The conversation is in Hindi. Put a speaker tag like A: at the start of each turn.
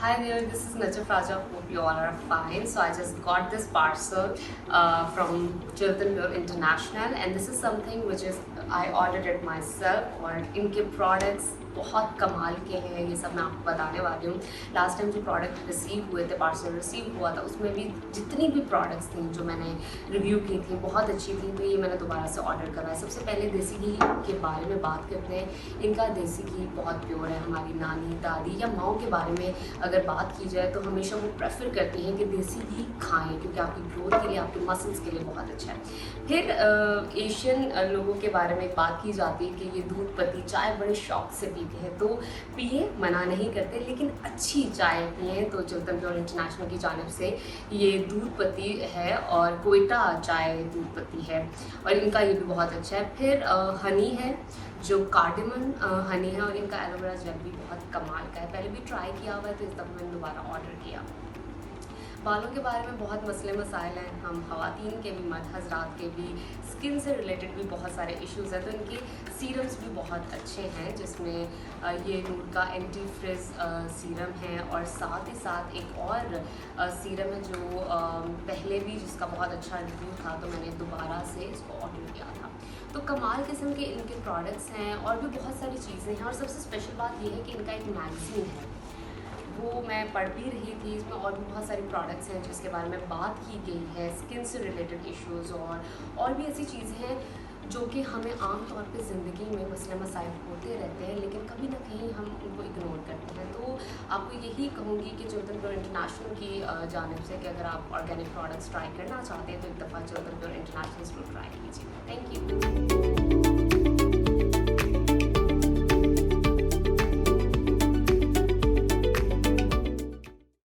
A: Hi there, this is Najaf Raja. Hope you all are fine. So I just got this parcel from Chilton Pure International, and this is something which is I ordered it myself. और इनके products बहुत कमाल के हैं, ये सब मैं आपको बताने वाली हूँ। लास्ट टाइम जो प्रोडक्ट रिसीव हुए थे, पार्सल रिसीव हुआ था, उसमें भी जितनी भी प्रोडक्ट्स थी जो मैंने रिव्यू की थी बहुत अच्छी थी, तो ये मैंने दोबारा से ऑर्डर करा है। सबसे पहले देसी घी के बारे में बात करते हैं। इनका देसी घी बहुत प्योर है। हमारी नानी दादी या माओ के बारे में अगर बात की जाए तो हमेशा वो प्रेफर करती हैं कि देसी घी खाएँ, क्योंकि आपकी ग्रोथ के लिए, आपके मसल्स के लिए बहुत अच्छा है। फिर एशियन लोगों के बारे में बात की जाती है कि ये दूध पत्ती चाय बड़े शौक से पीते हैं, तो पिए, मना नहीं करते, लेकिन अच्छी चाय पिए। तो चिल्टन प्योर इंटरनेशनल की जानिब से ये दूध पत्ती है और कोयटा चाय दूध पत्ती है, और इनका ये भी बहुत अच्छा है। फिर हनी है जो कार्डेमन हनी है, और इनका एलोवेरा जेल भी बहुत कमाल का है। पहले भी ट्राई किया हुआ है, तो इस दफ़ा मैंने दोबारा ऑर्डर किया। बालों के बारे में बहुत मसले मसाइल हैं, हम ख़वातीन के भी, मर्द हजरात के भी, स्किन से रिलेटेड भी बहुत सारे इश्यूज़ हैं, तो इनके सीरम्स भी बहुत अच्छे हैं, जिसमें ये नूर का एंटी फ्रिज सीरम है, और साथ ही साथ एक और सीरम है जो पहले भी जिसका बहुत अच्छा रिव्यू था, तो मैंने दोबारा से इसको ऑर्डर किया था। तो कमाल किस्म के इनके प्रोडक्ट्स हैं, और भी बहुत सारी चीज़ें हैं, और सबसे स्पेशल बात ये है कि इनका एक मैगज़ीन है, वो मैं पढ़ भी रही थी। इसमें और भी बहुत सारी प्रोडक्ट्स हैं जिसके बारे में बात की गई है, स्किन से रिलेटेड इश्यूज़, और भी ऐसी चीज़ें हैं जो कि हमें आम तौर पे ज़िंदगी में मसले मसाइल होते रहते हैं, लेकिन कभी ना कहीं हम उनको इग्नोर करते हैं। तो आपको यही कहूँगी कि चिल्टन प्योर इंटरनेशनल की जानिब से कि अगर आप ऑर्गेनिक प्रोडक्ट्स ट्राई करना चाहते हैं तो एक दफ़ा चिल्टन प्योर इंटरनेशनल ज़रूर ट्राई कीजिए। Thank you.